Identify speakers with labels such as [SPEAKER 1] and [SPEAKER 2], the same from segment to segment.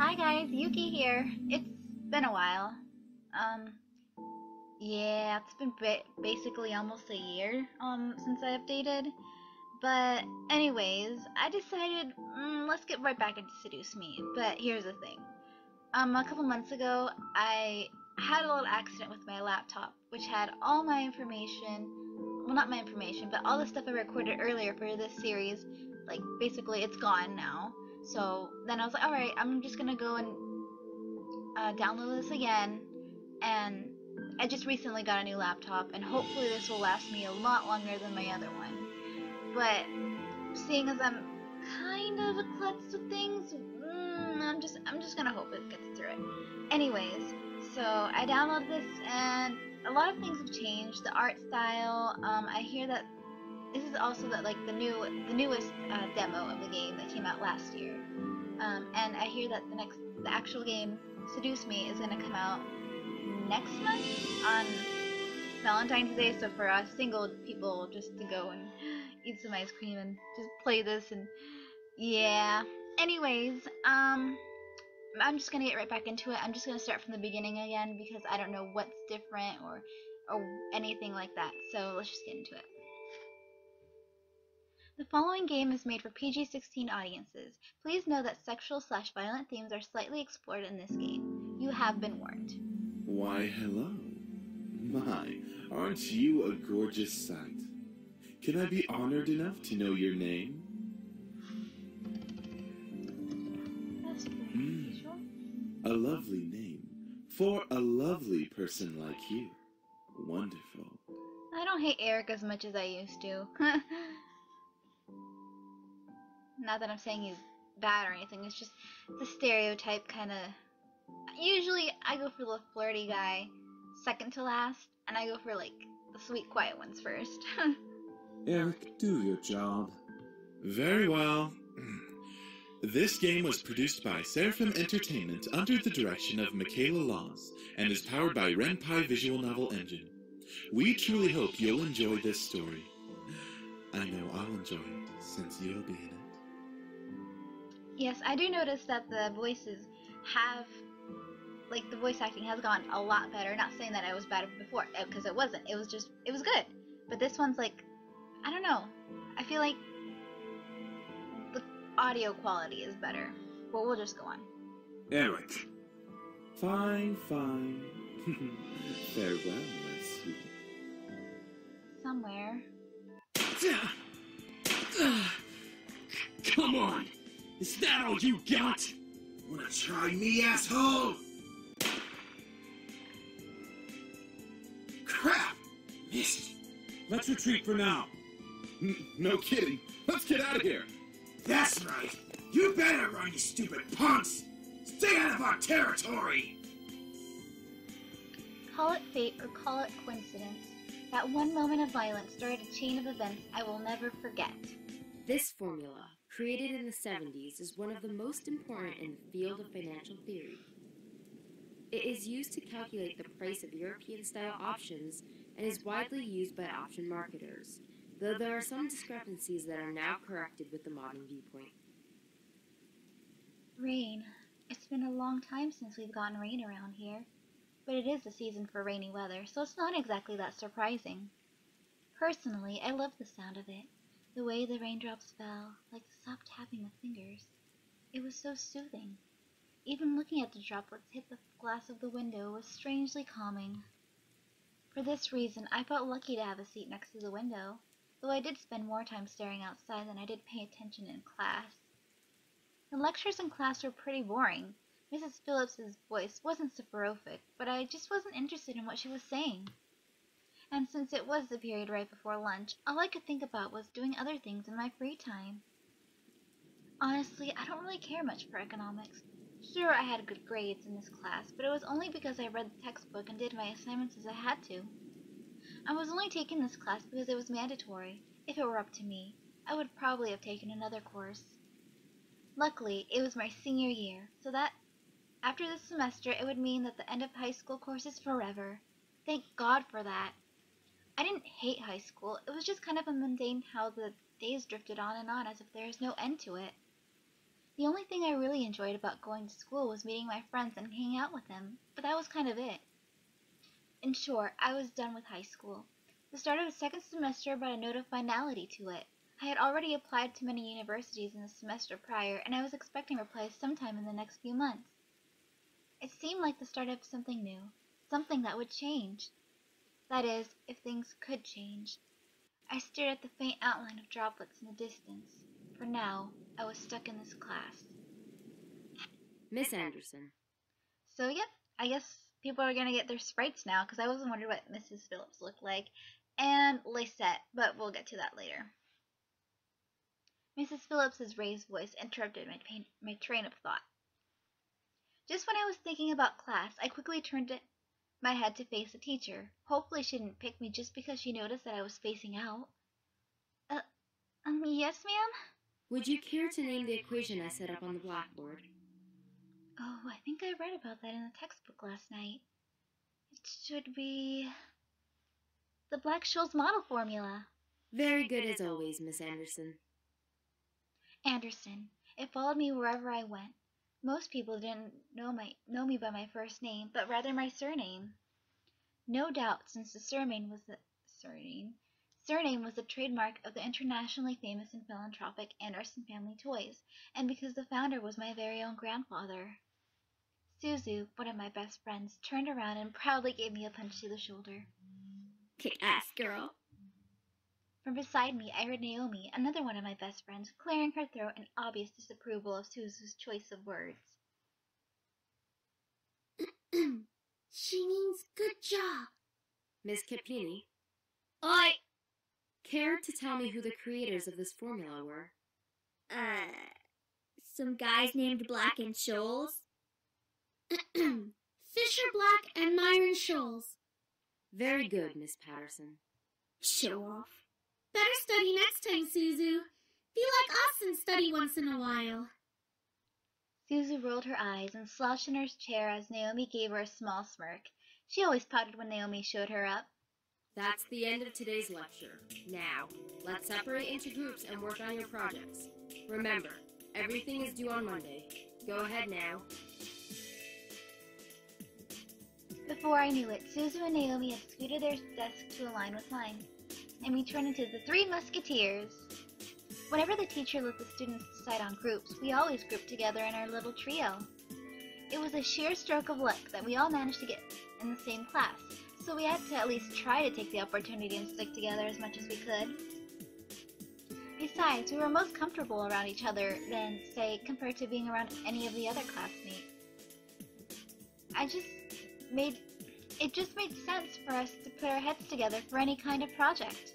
[SPEAKER 1] Hi guys, Yuki here. It's been a while. Um, yeah, it's been basically almost a year since I updated. But anyways, I decided let's get right back into Seduce Me. But here's the thing. A couple months ago, I had a little accident with my laptop, which had all my information. Well, not my information, but all the stuff I recorded earlier for this series. Like basically, it's gone now. So then I was like, alright, I'm just gonna go and download this again. And I just recently got a new laptop, and hopefully this will last me a lot longer than my other one. But seeing as I'm kind of a klutz with things, I'm just gonna hope it gets through it. Anyways, so I downloaded this, and a lot of things have changed. The art style. I hear that this is also the newest demo of the game that came out last year. And I hear that the actual game, Seduce Me, is gonna come out next month on Valentine's Day. So for us single people, just to go and eat some ice cream and just play this, and yeah. Anyways, I'm just gonna get right back into it. I'm just gonna start from the beginning again because I don't know what's different or anything like that. So let's just get into it. The following game is made for PG-16 audiences. Please know that sexual/violent themes are slightly explored in this game. You have been warned.
[SPEAKER 2] Why, hello. My, aren't you a gorgeous sight? Can I be honored enough to know your name?
[SPEAKER 1] That's pretty unusual.
[SPEAKER 2] A lovely name for a lovely person like you. Wonderful.
[SPEAKER 1] I don't hate Eric as much as I used to. Not that I'm saying he's bad or anything, it's just the stereotype kind of. Usually I go for the flirty guy second to last, and I go for like the sweet quiet ones first.
[SPEAKER 3] Eric, do your job.
[SPEAKER 2] Very well. This game was produced by Seraphim Entertainment under the direction of Michaela Laws and is powered by Renpai Visual Novel Engine. We truly hope you'll enjoy this story. I know I'll enjoy it since you'll be in it.
[SPEAKER 1] Yes, I do notice that the voices have, like, the voice acting has gotten a lot better. Not saying that I was bad before, because it wasn't. It was good. But this one's like, I don't know. I feel like the audio quality is better. But we'll just go on.
[SPEAKER 3] Eric.
[SPEAKER 2] Fine. Farewell, my sweet.
[SPEAKER 1] Somewhere.
[SPEAKER 3] Come on! Is that all you got? Wanna try me, asshole? Crap! Missed. Let's retreat for now.
[SPEAKER 2] No kidding. Let's get out of here.
[SPEAKER 3] That's right. You better run, you stupid punks! Stay out of our territory!
[SPEAKER 1] Call it fate or call it coincidence. That one moment of violence started a chain of events I will never forget.
[SPEAKER 4] This formula, created in the 70s, is one of the most important in the field of financial theory. It is used to calculate the price of European-style options and is widely used by option marketers, though there are some discrepancies that are now corrected with the modern viewpoint.
[SPEAKER 1] Rain. It's been a long time since we've gotten rain around here. But it is the season for rainy weather, so it's not exactly that surprising. Personally, I love the sound of it. The way the raindrops fell, like the soft tapping of fingers. It was so soothing. Even looking at the droplets hit the glass of the window was strangely calming. For this reason, I felt lucky to have a seat next to the window, though I did spend more time staring outside than I did paying attention in class. The lectures in class were pretty boring. Mrs. Phillips's voice wasn't soporific, but I just wasn't interested in what she was saying. And since it was the period right before lunch, all I could think about was doing other things in my free time. Honestly, I don't really care much for economics. Sure, I had good grades in this class, but it was only because I read the textbook and did my assignments as I had to. I was only taking this class because it was mandatory. If it were up to me, I would probably have taken another course. Luckily, it was my senior year, so that after this semester it would mean that the end of high school course is forever. Thank God for that. I didn't hate high school, it was just kind of a mundane how the days drifted on and on as if there is no end to it. The only thing I really enjoyed about going to school was meeting my friends and hanging out with them, but that was kind of it. In short, I was done with high school. The start of the second semester brought a note of finality to it. I had already applied to many universities in the semester prior, and I was expecting replies sometime in the next few months. It seemed like the start of something new, something that would change. That is, if things could change. I stared at the faint outline of droplets in the distance. For now, I was stuck in this class.
[SPEAKER 4] Miss Anderson.
[SPEAKER 1] So, yep, I guess people are gonna get their sprites now, because I was wondering what Mrs. Phillips looked like. And Lysette, but we'll get to that later. Mrs. Phillips's raised voice interrupted my train of thought. Just when I was thinking about class, I quickly turned my head to face the teacher. Hopefully she didn't pick me just because she noticed that I was facing out. Yes, ma'am?
[SPEAKER 4] Would you care to name the equation I set up on the blackboard?
[SPEAKER 1] Oh, I think I read about that in the textbook last night. It should be the Black-Scholes model formula.
[SPEAKER 4] Very good as always, Miss Anderson.
[SPEAKER 1] Anderson. It followed me wherever I went. Most people didn't know me by my first name, but rather my surname. No doubt, since the surname was the trademark of the internationally famous and philanthropic Anderson Family Toys, and because the founder was my very own grandfather. Suzu, one of my best friends, turned around and proudly gave me a punch to the shoulder.
[SPEAKER 5] Kick-ass girl.
[SPEAKER 1] From beside me, I heard Naomi, another one of my best friends, clearing her throat in obvious disapproval of Suzu's choice of words.
[SPEAKER 5] She means good job.
[SPEAKER 4] Miss Capini.
[SPEAKER 5] Oi!
[SPEAKER 4] Care to tell me who the creators of this formula were?
[SPEAKER 5] Some guys named Black and Scholes. Fisher Black and Myron Scholes.
[SPEAKER 4] Very good, Miss Patterson.
[SPEAKER 5] Show off. Better study next time, Suzu. Be like us and study once in a while.
[SPEAKER 1] Suzu rolled her eyes and slouched in her chair as Naomi gave her a small smirk. She always pouted when Naomi showed her up.
[SPEAKER 4] That's the end of today's lecture. Now, let's separate into groups and work on your projects. Remember, everything is due on Monday. Go ahead now.
[SPEAKER 1] Before I knew it, Suzu and Naomi had scooted their desks to align with mine, and we turned into the Three Musketeers. Whenever the teacher let the students decide on groups, we always grouped together in our little trio. It was a sheer stroke of luck that we all managed to get in the same class, so we had to at least try to take the opportunity and stick together as much as we could. Besides, we were most comfortable around each other than, say, compared to being around any of the other classmates. It just made sense for us to put our heads together for any kind of project.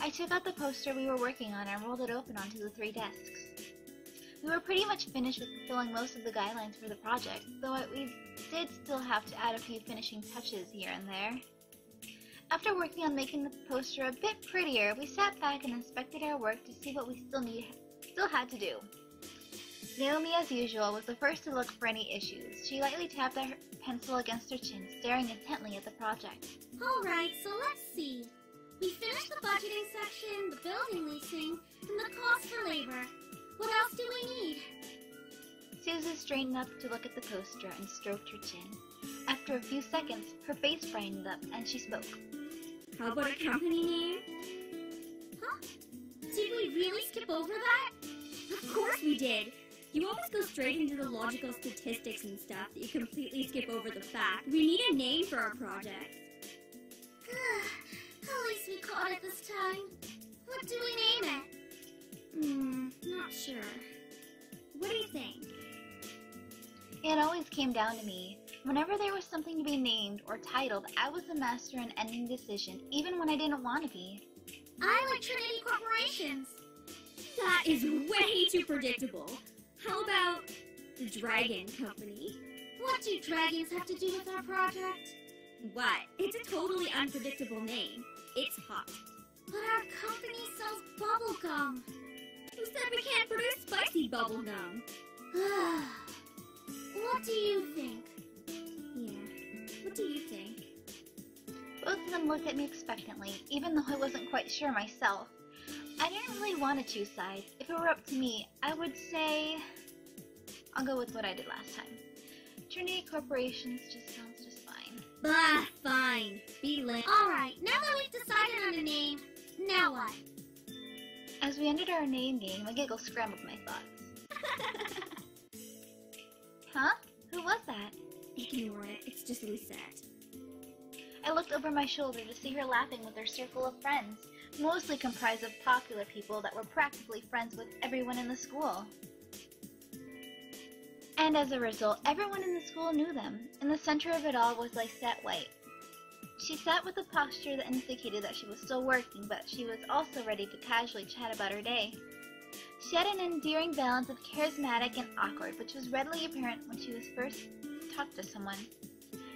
[SPEAKER 1] I took out the poster we were working on and rolled it open onto the 3 desks. We were pretty much finished with fulfilling most of the guidelines for the project, though we did still have to add a few finishing touches here and there. After working on making the poster a bit prettier, we sat back and inspected our work to see what we still had to do. Naomi, as usual, was the first to look for any issues. She lightly tapped her pencil against her chin, staring intently at the project.
[SPEAKER 5] Alright, so let's see. We finished the budgeting section, the building leasing, and the cost for labor. What else do we need?
[SPEAKER 1] Suzu straightened up to look at the poster and stroked her chin. After a few seconds, her face brightened up and she spoke.
[SPEAKER 5] How about a company name? Huh? Did we really skip over that? Of course we did. You always go straight into the logical statistics and stuff that you completely skip over the fact. We need a name for our project. At least we caught it this time. What do we name it? Not sure. What do you think?
[SPEAKER 1] It always came down to me. Whenever there was something to be named or titled, I was the master in ending decision, even when I didn't want to be.
[SPEAKER 5] I like Trinity Corporations.
[SPEAKER 6] That is way too predictable. How about the Dragon Company?
[SPEAKER 5] What do dragons have to do with our project?
[SPEAKER 6] What? It's a totally unpredictable name. It's hot.
[SPEAKER 5] But our company sells bubble gum.
[SPEAKER 6] Who said we can't produce spicy bubblegum?
[SPEAKER 5] What do you think?
[SPEAKER 6] Yeah, what do you think?
[SPEAKER 1] Both of them looked at me expectantly, even though I wasn't quite sure myself. I didn't really want to choose sides. If it were up to me, I would say I'll go with what I did last time. Trinity Corporations just sounds just fine.
[SPEAKER 6] Bah, fine. Be lit.
[SPEAKER 5] Alright, now that we've decided on a name, now what?
[SPEAKER 1] As we ended our name game, a giggle scrambled my thoughts. Huh? Who was that?
[SPEAKER 6] Ignore it. It's just Lucette.
[SPEAKER 1] I looked over my shoulder to see her laughing with her circle of friends, mostly comprised of popular people that were practically friends with everyone in the school. And as a result, everyone in the school knew them. In the center of it all was Lysette White. She sat with a posture that indicated that she was still working, but she was also ready to casually chat about her day. She had an endearing balance of charismatic and awkward, which was readily apparent when she was first talked to someone.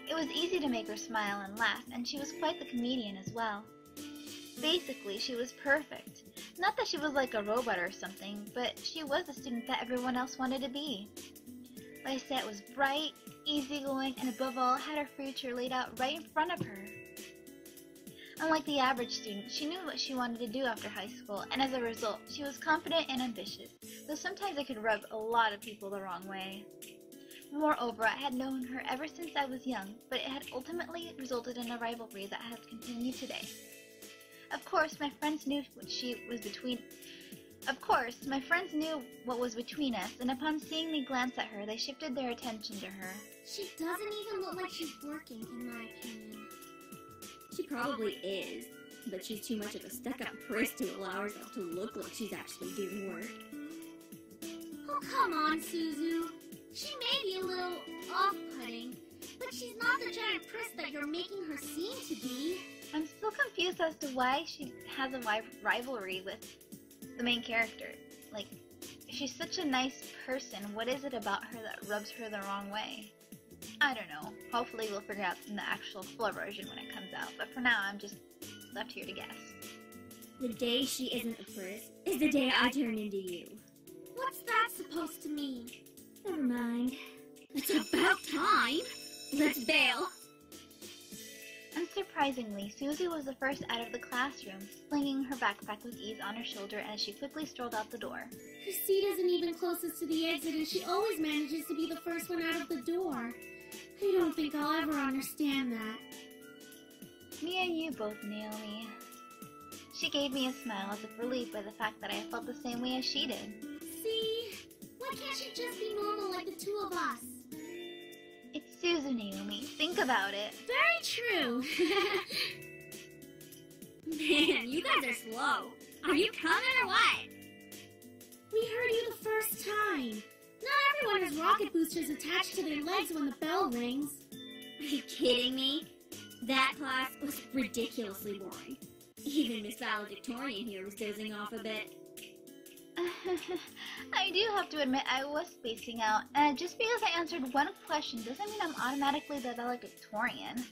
[SPEAKER 1] It was easy to make her smile and laugh, and she was quite the comedian as well. Basically, she was perfect. Not that she was like a robot or something, but she was the student that everyone else wanted to be. Lysette was bright, easygoing, and above all, had her future laid out right in front of her. Unlike the average student, she knew what she wanted to do after high school, and as a result, she was confident and ambitious, though sometimes it could rub a lot of people the wrong way. Moreover, I had known her ever since I was young, but it had ultimately resulted in a rivalry that has continued today. Of course, my friends knew what was between us, and upon seeing me glance at her, they shifted their attention to her.
[SPEAKER 5] She doesn't even look like she's working, in my opinion.
[SPEAKER 6] She probably is, but she's too much of a stuck-up priss to allow herself to look like she's actually doing work.
[SPEAKER 5] Oh, come on, Suzu. She may be a little off-putting, but she's not the giant priss that you're making her seem to be.
[SPEAKER 1] I'm still confused as to why she has a rivalry with the main character. Like, she's such a nice person. What is it about her that rubs her the wrong way? I don't know. Hopefully we'll figure out in the actual full version when it comes out. But for now, I'm just left here to guess.
[SPEAKER 6] The day she isn't a priss is the day I turn into you.
[SPEAKER 5] What's that supposed to mean?
[SPEAKER 6] Never mind. It's about time. Let's bail.
[SPEAKER 1] Unsurprisingly, Susie was the first out of the classroom, slinging her backpack with ease on her shoulder as she quickly strolled out the door.
[SPEAKER 5] Her seat isn't even closest to the exit, and she always manages to be the first one out of the door. I don't think I'll ever understand that.
[SPEAKER 1] Me and you both, Naomi. She gave me a smile as if relieved by the fact that I felt the same way as she did.
[SPEAKER 5] See? Why can't she just be normal like the two of us?
[SPEAKER 1] It's Susan, Naomi. Think about it.
[SPEAKER 5] Very true.
[SPEAKER 6] Man, you guys are slow. Are you coming or what?
[SPEAKER 5] We heard you the first time. Not everyone has rocket boosters attached to their legs when the bell rings.
[SPEAKER 6] Are you kidding me? That class was ridiculously boring. Even Miss Valedictorian here was dozing off a bit.
[SPEAKER 1] I do have to admit I was spacing out, and just because I answered one question doesn't mean I'm automatically the valedictorian.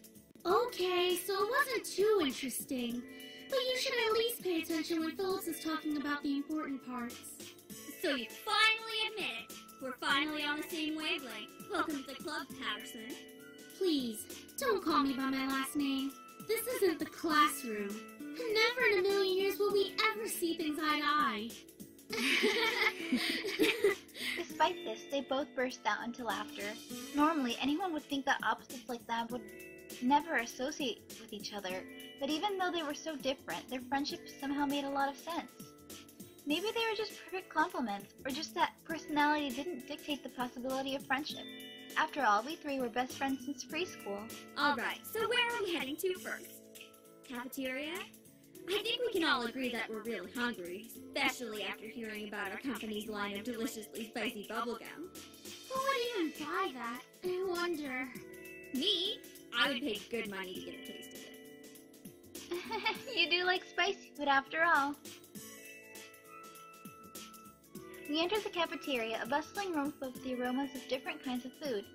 [SPEAKER 5] Okay, so it wasn't too interesting. But you should at least pay attention when Phillips is talking about the important parts.
[SPEAKER 6] So you finally admit it. We're finally on the same wavelength. Welcome to the club, Patterson.
[SPEAKER 5] Please, don't call me by my last name. This isn't the classroom. And never in a million years will we ever see things eye to eye.
[SPEAKER 1] Despite this, they both burst out into laughter. Normally, anyone would think that opposites like that would never associate with each other, but even though they were so different, their friendship somehow made a lot of sense. Maybe they were just perfect complements, or just that personality didn't dictate the possibility of friendship. After all, we three were best friends since preschool.
[SPEAKER 6] Alright, so where are we heading to first? Cafeteria? I think we can all agree that we're really hungry, especially after hearing about our company's line of deliciously spicy bubblegum.
[SPEAKER 5] Who would even buy that? I wonder.
[SPEAKER 6] Me? I would pay good money to get a taste of it.
[SPEAKER 1] You do like spicy food after all. We entered the cafeteria, a bustling room filled with the aromas of different kinds of food.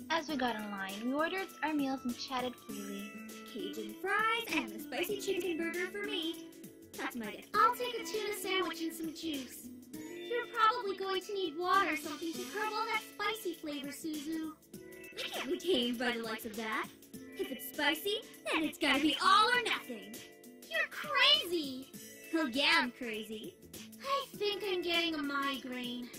[SPEAKER 1] As we got in line, we ordered our meals and chatted freely.
[SPEAKER 6] Cajun fries and a spicy chicken burger for me. That's my gift.
[SPEAKER 5] I'll take a tuna sandwich and some juice. You're probably going to need water or something to curb all that spicy flavor, Suzu.
[SPEAKER 6] I can't be tamed by the likes of that. If it's spicy, then it's gotta be all or nothing.
[SPEAKER 5] You're crazy!
[SPEAKER 6] Hell yeah, I'm crazy.
[SPEAKER 5] I think I'm getting a migraine.